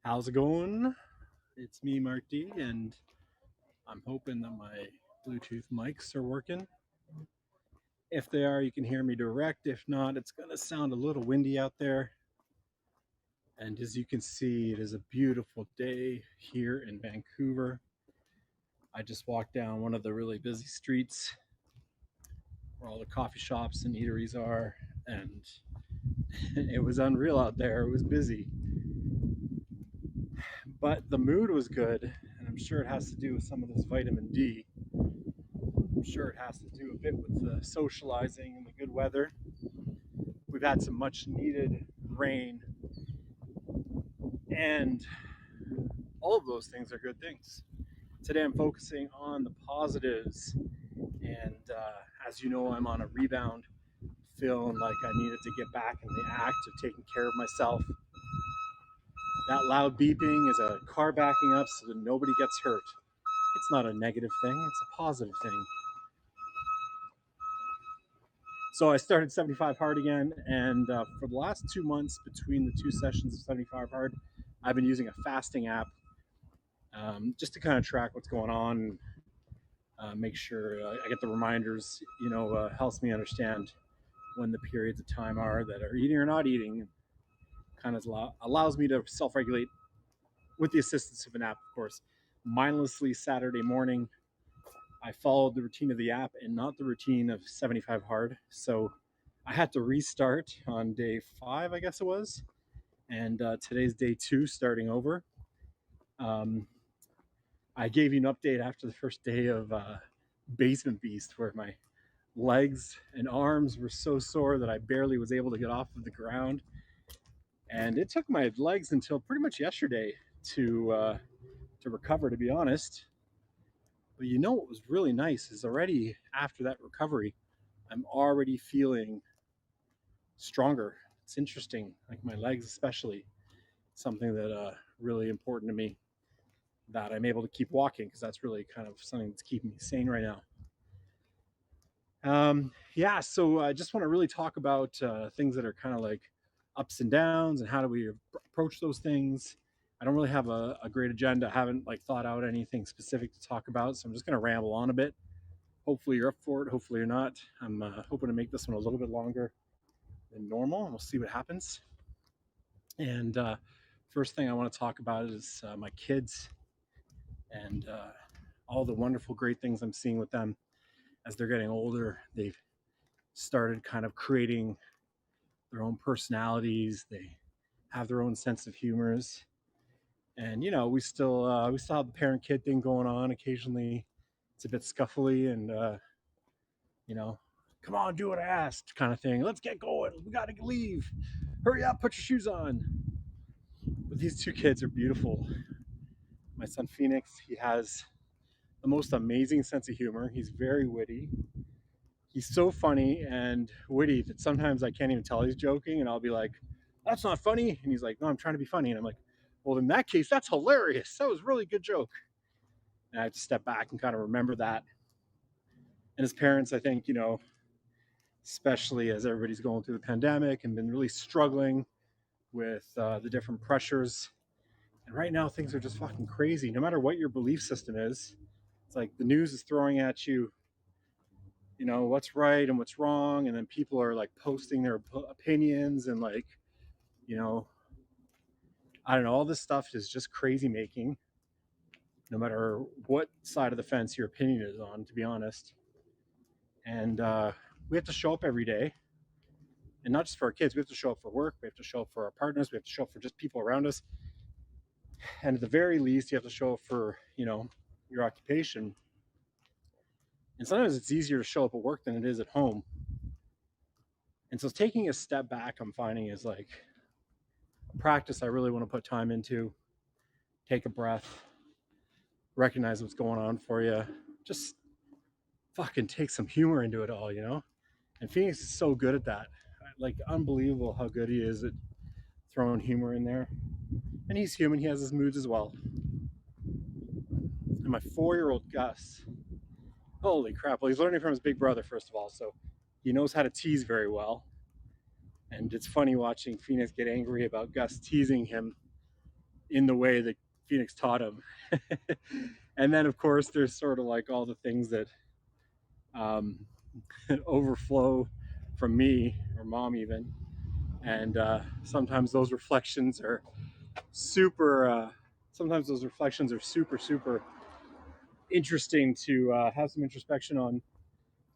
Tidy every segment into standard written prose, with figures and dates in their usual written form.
How's it going? It's me, Mark D, and I'm hoping that my Bluetooth mics are working. If they are, you can hear me direct. If not, it's going to sound a little windy out there. And as you can see, it is a beautiful day here in Vancouver. I just walked down one of the really busy streets where all the coffee shops and eateries are, and it was unreal out there. It was busy. But the mood was good, and I'm sure it has to do with some of this vitamin D. I'm sure it has to do a bit with the socializing and the good weather. We've had some much needed rain, and all of those things are good things. Today I'm focusing on the positives, and as you know, I'm on a rebound, feeling like I needed to get back in the act of taking care of myself. That loud beeping is a car backing up so that nobody gets hurt. It's not a negative thing, it's a positive thing. So I started 75 Hard again, and for the last 2 months between the two sessions of 75 Hard, I've been using a fasting app just to kind of track what's going on, make sure I get the reminders, helps me understand when the periods of time are that are eating or not eating, kind of allows me to self-regulate with the assistance of an app, of course. Mindlessly Saturday morning, I followed the routine of the app and not the routine of 75 Hard. So I had to restart on day 5, I guess it was. And today's day 2, starting over. I gave you an update after the first day of Basement Beast, where my legs and arms were so sore that I barely was able to get off of the ground. And it took my legs until pretty much yesterday to recover, to be honest. But you know what was really nice is already after that recovery, I'm already feeling stronger. It's interesting, like my legs especially, something that really important to me, that I'm able to keep walking, because that's really kind of something that's keeping me sane right now. So I just want to really talk about things that are kind of like ups and downs, and how do we approach those things. I don't really have a great agenda. I haven't thought out anything specific to talk about, so I'm just going to ramble on a bit. Hopefully you're up for it. Hopefully you're not. I'm hoping to make this one a little bit longer than normal, and we'll see what happens. And first thing I want to talk about is my kids, and all the wonderful, great things I'm seeing with them as they're getting older. They've started kind of creating their own personalities. They have their own sense of humors, and we still have the parent kid thing going on. Occasionally, it's a bit scuffly, and come on, do what I asked, kind of thing. Let's get going. We got to leave. Hurry up, put your shoes on. But these two kids are beautiful. My son Phoenix, he has the most amazing sense of humor. He's very witty. He's so funny and witty that sometimes I can't even tell he's joking, and I'll be like, that's not funny. And he's like, no, I'm trying to be funny. And I'm like, well, in that case, that's hilarious. That was a really good joke. And I have to step back and kind of remember that. And as parents, I think, especially as everybody's going through the pandemic and been really struggling with the different pressures. And right now, things are just fucking crazy. No matter what your belief system is, it's like the news is throwing at you, what's right and what's wrong. And then people are posting their opinions, and I don't know, all this stuff is just crazy making, no matter what side of the fence your opinion is on, to be honest. And we have to show up every day. And not just for our kids, we have to show up for work, we have to show up for our partners, we have to show up for just people around us. And at the very least, you have to show up for, your occupation. And sometimes it's easier to show up at work than it is at home. And so taking a step back, I'm finding, is a practice I really want to put time into. Take a breath, recognize what's going on for you, just fucking take some humor into it all, And Phoenix is so good at that. Unbelievable how good he is at throwing humor in there. And he's human, he has his moods as well. And my 4-year-old Gus, holy crap, well, he's learning from his big brother, first of all, so he knows how to tease very well. And it's funny watching Phoenix get angry about Gus teasing him in the way that Phoenix taught him. And then, of course, there's sort of like all the things that um, overflow from me or mom, even. And sometimes those reflections are super. Sometimes those reflections are super, super interesting to have some introspection on,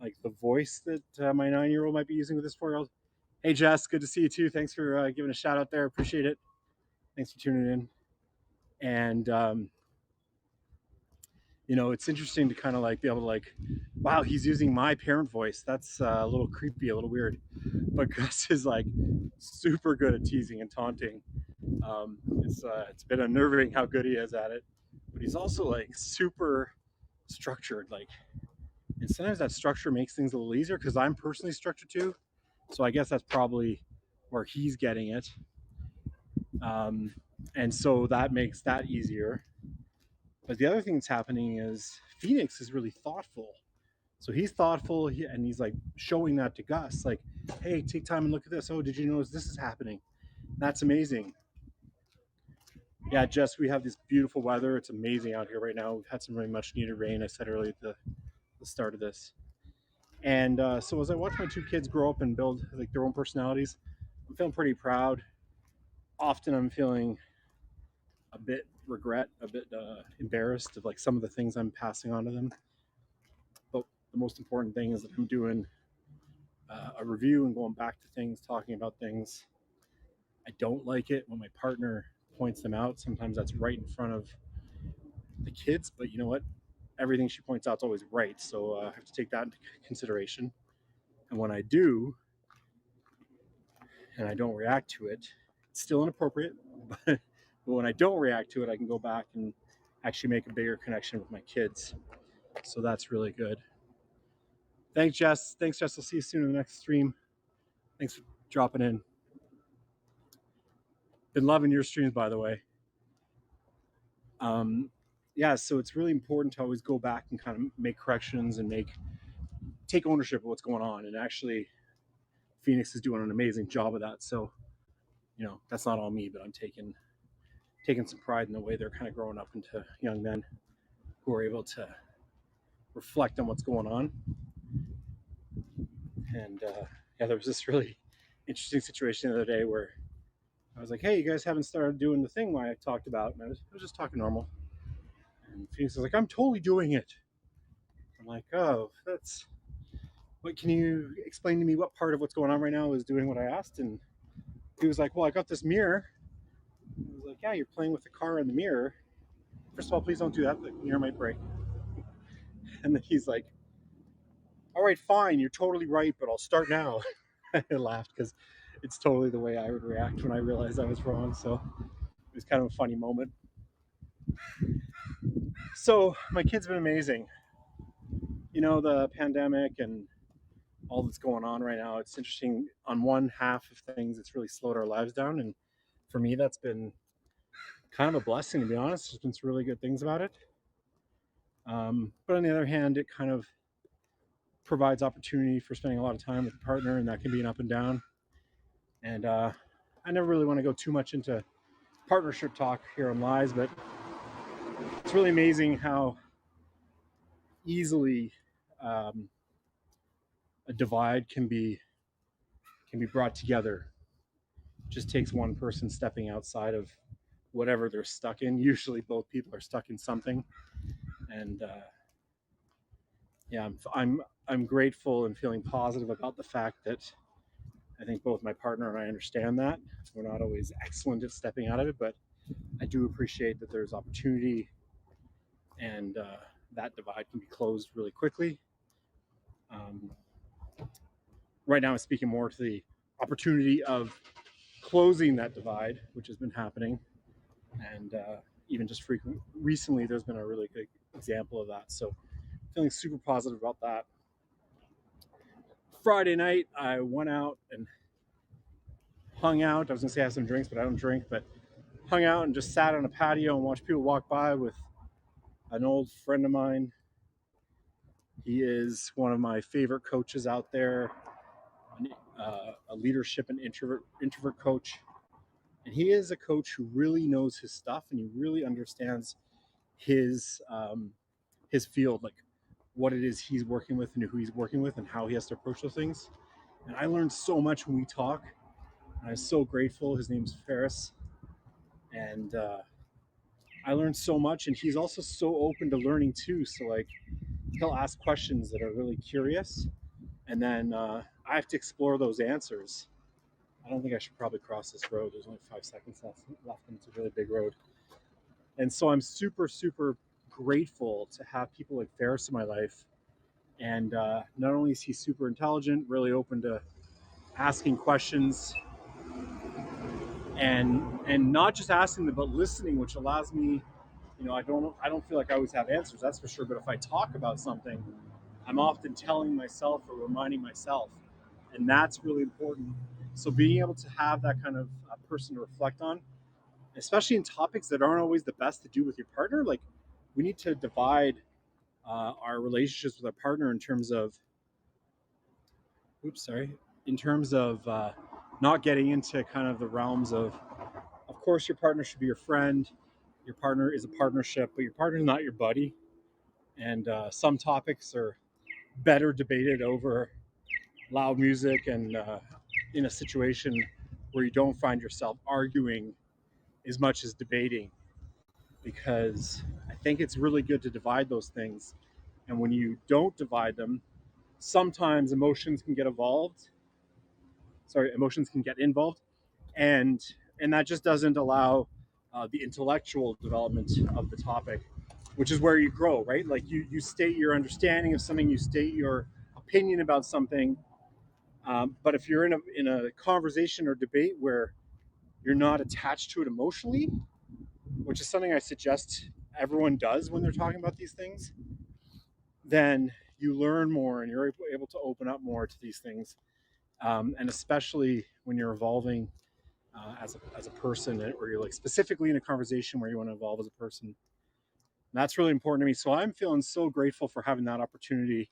like the voice that my 9-year-old might be using with this 4-year-old. Hey, Jess, good to see you too. Thanks for giving a shout out there. Appreciate it. Thanks for tuning in. And it's interesting to kind of like be able to like, wow, he's using my parent voice. That's a little creepy, a little weird. But Gus is like super good at teasing and taunting. It's been unnerving how good he is at it, but he's also like super structured. Like, and sometimes that structure makes things a little easier because I'm personally structured too. So I guess that's probably where he's getting it. Um, and so that makes that easier. But the other thing that's happening is Phoenix is really thoughtful. So he's thoughtful and he's like showing that to Gus, like, hey, take time and look at this. Oh, did you notice this is happening? That's amazing. Yeah, Jess, we have this beautiful weather. It's amazing out here right now. We've had some really much needed rain, I said earlier at the start of this. And so as I watch my two kids grow up and build like their own personalities, I'm feeling pretty proud. Often I'm feeling a bit regret, a bit embarrassed of like some of the things I'm passing on to them. But the most important thing is that I'm doing a review and going back to things, talking about things. I don't like it when my partner points them out. Sometimes that's right in front of the kids, but you know what? Everything she points out is always right. So I have to take that into consideration. And when I do, and I don't react to it, it's still inappropriate. But when I don't react to it, I can go back and actually make a bigger connection with my kids. So that's really good. Thanks, Jess. Thanks, Jess. I'll see you soon in the next stream. Thanks for dropping in. Been loving your streams, by the way. Yeah, so it's really important to always go back and kind of make corrections and take ownership of what's going on. And actually, Phoenix is doing an amazing job of that. So, that's not all me, but I'm taking some pride in the way they're kind of growing up into young men who are able to reflect on what's going on. And yeah, there was this really interesting situation the other day where I was like, "Hey, you guys haven't started doing the thing I talked about," and I was just talking normal. And Phoenix was like, "I'm totally doing it." I'm like, "Oh, that's what? Can you explain to me what part of what's going on right now is doing what I asked?" And he was like, "Well, I got this mirror." I was like, "Yeah, you're playing with the car in the mirror. First of all, please don't do that. The mirror might break." And then he's like, "All right, fine. You're totally right, but I'll start now." I laughed because it's totally the way I would react when I realized I was wrong. So it was kind of a funny moment. So my kid's been amazing. The pandemic and all that's going on right now, it's interesting. On one half of things, it's really slowed our lives down. And for me, that's been kind of a blessing, to be honest. There's been some really good things about it. But on the other hand, it kind of provides opportunity for spending a lot of time with a partner, and that can be an up and down. And I never really want to go too much into partnership talk here on Lies, but it's really amazing how easily a divide can be brought together. It just takes one person stepping outside of whatever they're stuck in. Usually, both people are stuck in something, and yeah, I'm grateful and feeling positive about the fact that I think both my partner and I understand that we're not always excellent at stepping out of it, but I do appreciate that there's opportunity, and that divide can be closed really quickly. Um, right now, I'm speaking more to the opportunity of closing that divide, which has been happening, and even just recently, there's been a really good example of that. So, feeling super positive about that. Friday night, I went out and hung out. I was gonna say I had some drinks, but I don't drink. But hung out and just sat on a patio and watched people walk by with an old friend of mine. He is one of my favorite coaches out there, a leadership and introvert coach, And he is a coach who really knows his stuff and he really understands his his field, like what it is he's working with and who he's working with and how he has to approach those things. And I learned so much when we talk. And I'm so grateful. His name's Ferris, and I learned so much. And he's also so open to learning too. So like he'll ask questions that are really curious, and then I have to explore those answers. I don't think I should probably cross this road. There's only 5 seconds left, and it's a really big road. And so I'm super, super grateful to have people like Ferris in my life. And not only is he super intelligent, really open to asking questions, and not just asking them, but listening, which allows me, I don't feel like I always have answers, that's for sure. But if I talk about something, I'm often telling myself or reminding myself, and that's really important. So being able to have that kind of person to reflect on, especially in topics that aren't always the best to do with your partner, like we need to divide our relationships with our partner in terms of, oops, sorry, in terms of not getting into kind of the realms of course, your partner should be your friend. Your partner is a partnership, but your partner is not your buddy. And some topics are better debated over loud music and in a situation where you don't find yourself arguing as much as debating, because I think it's really good to divide those things. And when you don't divide them, sometimes emotions can get involved, and that just doesn't allow the intellectual development of the topic, which is where you grow, right? Like you state your understanding of something, you state your opinion about something, but if you're in a conversation or debate where you're not attached to it emotionally, which is something I suggest everyone does when they're talking about these things, then you learn more and you're able to open up more to these things, and especially when you're evolving as a person, or you're like specifically in a conversation where you want to evolve as a person. And that's really important to me. So I'm feeling so grateful for having that opportunity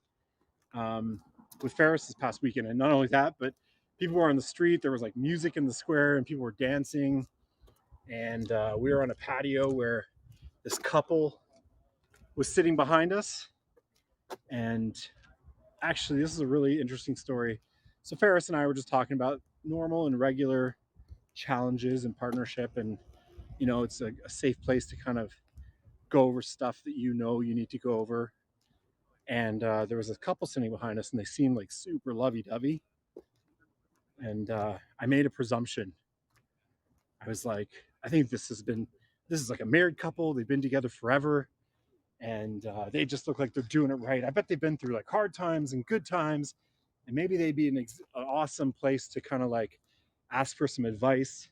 with Ferris this past weekend. And not only that, but people were on the street. There was like music in the square and people were dancing. And we were on a patio where this couple was sitting behind us. And actually, this is a really interesting story. So Ferris and I were just talking about normal and regular challenges and partnership, and it's a safe place to kind of go over stuff that you need to go over. And there was a couple sitting behind us, and they seemed like super lovey-dovey. And I made a presumption. I was like, I think this is like a married couple. They've been together forever, and they just look like they're doing it right. I bet they've been through like hard times and good times, and maybe they'd be an awesome place to kind of like ask for some advice,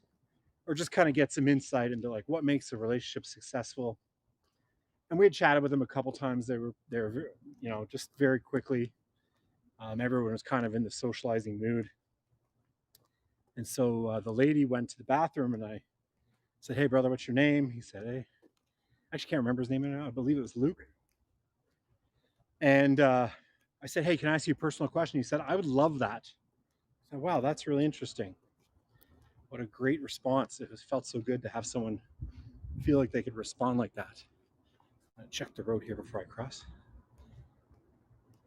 or just kind of get some insight into like what makes a relationship successful. And we had chatted with them a couple times. They were just very quickly. Everyone was kind of in the socializing mood, and so the lady went to the bathroom, and I said, "Hey, brother, what's your name?" He said, "Hey," I actually can't remember his name now. I believe it was Luke. And I said, "Hey, can I ask you a personal question?" He said, "I would love that." I said, "Wow, that's really interesting. What a great response. It felt so good to have someone feel like they could respond like that." I checked the road here before I cross.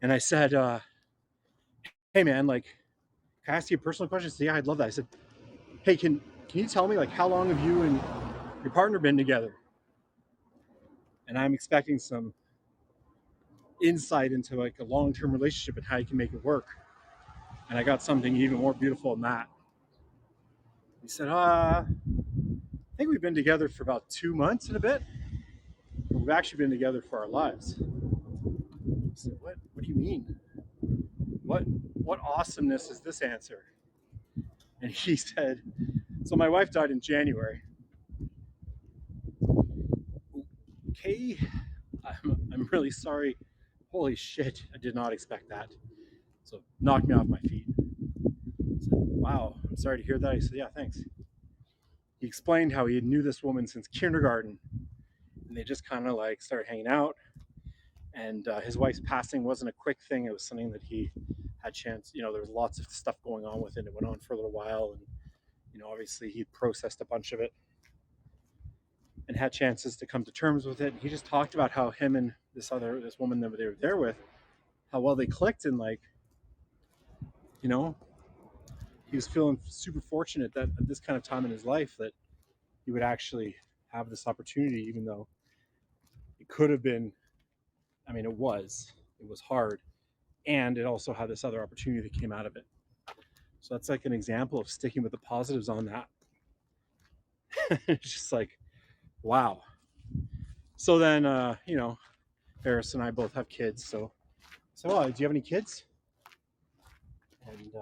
And I said, "Hey, man, like, can I ask you a personal question?" He said, "Yeah, I'd love that." I said, "Hey, can you tell me like how long have you and your partner been together?" And I'm expecting some insight into like a long-term relationship and how you can make it work. And I got something even more beautiful than that. He said, I think we've been together for about 2 months and a bit, but we've actually been together for our lives." I said, what do you mean? What awesomeness is this answer? And he said, "So my wife died in January." Okay, I'm really sorry. Holy shit, I did not expect that. So knocked me off my feet. I said, "Wow, I'm sorry to hear that." He said, "Yeah, thanks." He explained how he knew this woman since kindergarten, and they just kind of like started hanging out. And his wife's passing wasn't a quick thing. It was something that he had chance. There was lots of stuff going on with it. It went on for a little while, and Obviously he'd processed a bunch of it and had chances to come to terms with it. He just talked about how him and this woman that they were there with, how well they clicked, and like, you know, he was feeling super fortunate that at this kind of time in his life that he would actually have this opportunity, even though it could have been, I mean, it was hard, and it also had this other opportunity that came out of it. So that's like an example of sticking with the positives on that. It's just like, wow. So then, Ferris and I both have kids. So, do you have any kids? And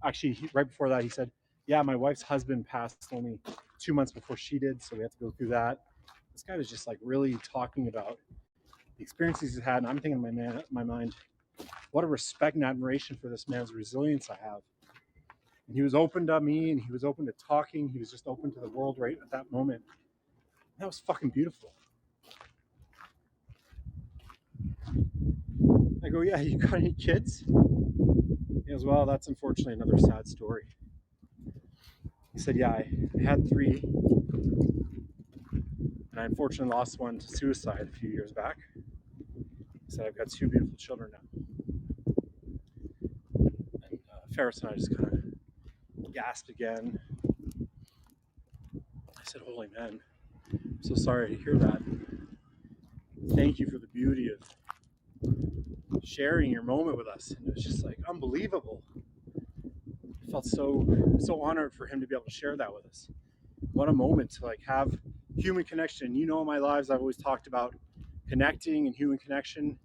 actually, right before that, he said, yeah, my wife's husband passed only 2 months before she did. So we had to go through that. This guy was just like really talking about the experiences he's had. And I'm thinking in my mind, what a respect and admiration for this man's resilience I have. And he was open to me, and he was open to talking. He was just open to the world right at that moment. That was fucking beautiful. I go, yeah, you got any kids? He goes, well, that's unfortunately another sad story. He said, yeah, I had 3, and I unfortunately lost one to suicide a few years back. He said, I've got 2 beautiful children now. And Ferris and I just kind of gasped again. I said, holy man, I'm so sorry to hear that. Thank you for the beauty of sharing your moment with us. And it was just like unbelievable. I felt so honored for him to be able to share that with us. What a moment to like have human connection. In my lives, I've always talked about connecting and human connection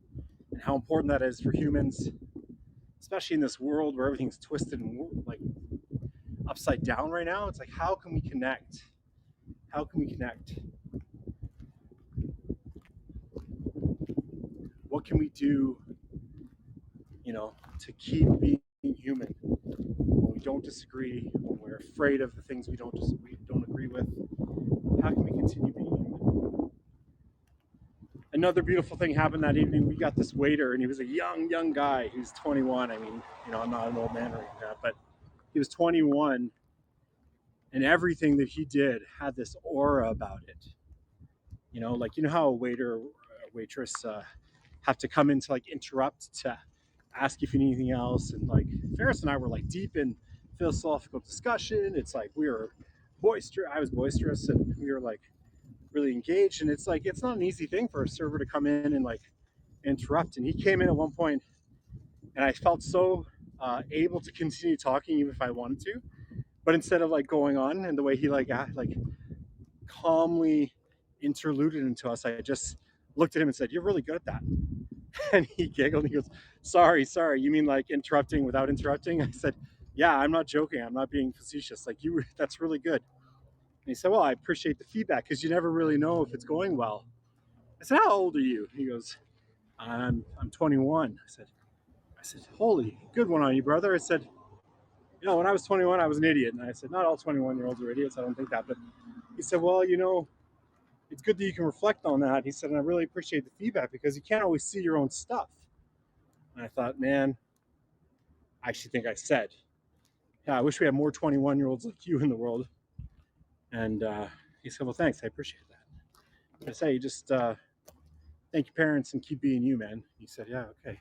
and how important that is for humans, especially in this world where everything's twisted and like upside down right now. It's like, how can we connect? How can we connect? What can we do, to keep being human when we don't disagree, when we're afraid of the things we don't agree with? How can we continue being human? Another beautiful thing happened that evening. We got this waiter, and he was a young guy. He was 21. I mean, I'm not an old man or anything like that, but he was 21, and everything that he did had this aura about it. Like, how a waiter or a waitress have to come in to like interrupt to ask if you need anything else. And like Ferris and I were like deep in philosophical discussion. It's like we were boisterous. I was boisterous, and we were like really engaged. And it's like it's not an easy thing for a server to come in and like interrupt. And he came in at one point, and I felt so able to continue talking even if I wanted to. But instead of like going on, and the way he like calmly interluded into us, I just looked at him and said, "You're really good at that." And he giggled. He goes, sorry, you mean like interrupting without interrupting? I said, yeah, I'm not joking. I'm not being facetious. Like, that's really good. And he said, well, I appreciate the feedback because you never really know if it's going well. I said, how old are you? He goes, I'm 21. I said, holy, good one on you, brother. I said, when I was 21, I was an idiot. And I said, not all 21-year-olds are idiots. I don't think that. But he said, well, it's good that you can reflect on that. He said, and I really appreciate the feedback because you can't always see your own stuff. And I thought, man, I actually think I said, yeah, I wish we had more 21-year-olds like you in the world. And he said, well, thanks. I appreciate that. I say, just thank your parents and keep being you, man. He said, yeah, okay.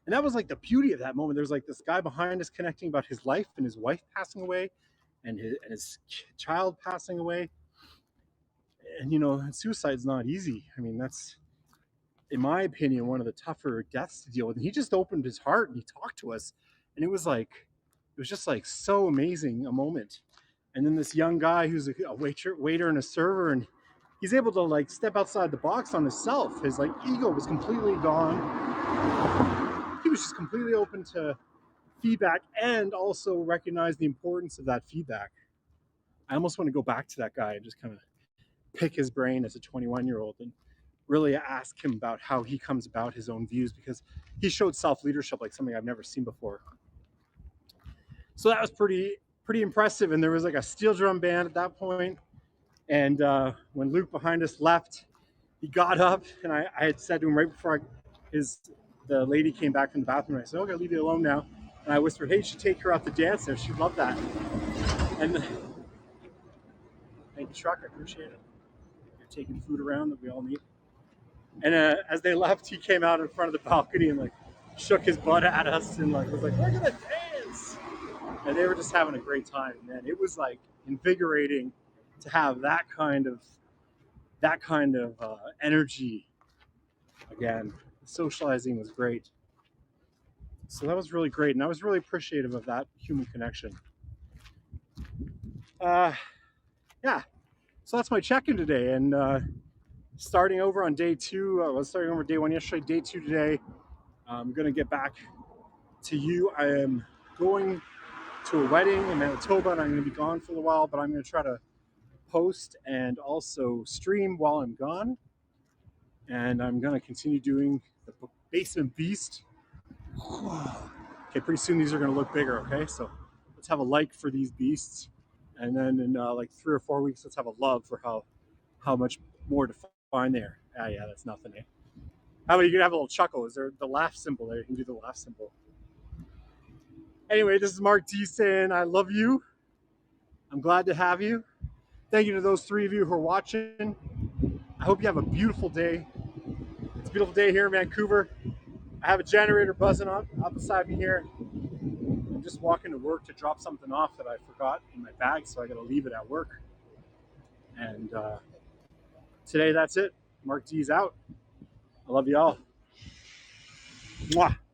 And that was like the beauty of that moment. There's like this guy behind us connecting about his life and his wife passing away and his child passing away. And suicide's not easy. I mean, that's, in my opinion, one of the tougher deaths to deal with. And he just opened his heart and he talked to us. And it was just like so amazing a moment. And then this young guy who's a waiter and a server, and he's able to like step outside the box on himself. His like ego was completely gone. He was just completely open to feedback and also recognize the importance of that feedback. I almost want to go back to that guy and just kind of pick his brain as a 21-year-old and really ask him about how he comes about his own views, because he showed self-leadership like something I've never seen before. So that was pretty impressive. And there was like a steel drum band at that point. And when Luke behind us left, he got up, and I had said to him right before the lady came back from the bathroom, I said, okay, I'll leave you alone now. And I whispered, hey, you should take her out to dance there. She'd love that. And Thank you, truck. I appreciate it. You're taking food around that we all need. And as they left, he came out in front of the balcony and like shook his butt at us and like was like, "We're gonna dance!" And they were just having a great time. Man, it was like invigorating to have that kind of energy again. Socializing was great. So that was really great, and I was really appreciative of that human connection. Uh, yeah, so that's my check-in today, and starting over on day two. I was starting over day one yesterday. Day two today. I'm gonna get back to you. I am going to a wedding in Manitoba, and I'm gonna be gone for a while, but I'm gonna try to post and also stream while I'm gone, and I'm gonna continue doing the basement beast. Okay, pretty soon these are gonna look bigger. Okay, so let's have a like for these beasts, and then in like 3 or 4 weeks, let's have a love for how much more to find there. Ah, yeah, that's nothing. Eh? How about you can have a little chuckle? Is there the laugh symbol there? You can do the laugh symbol. Anyway, this is Mark D saying I love you. I'm glad to have you. Thank you to those three of you who are watching. I hope you have a beautiful day. It's a beautiful day here in Vancouver. I have a generator buzzing up beside me here. I'm just walking to work to drop something off that I forgot in my bag, so I got to leave it at work. And today, that's it. Mark D's out. I love you all. Mwah.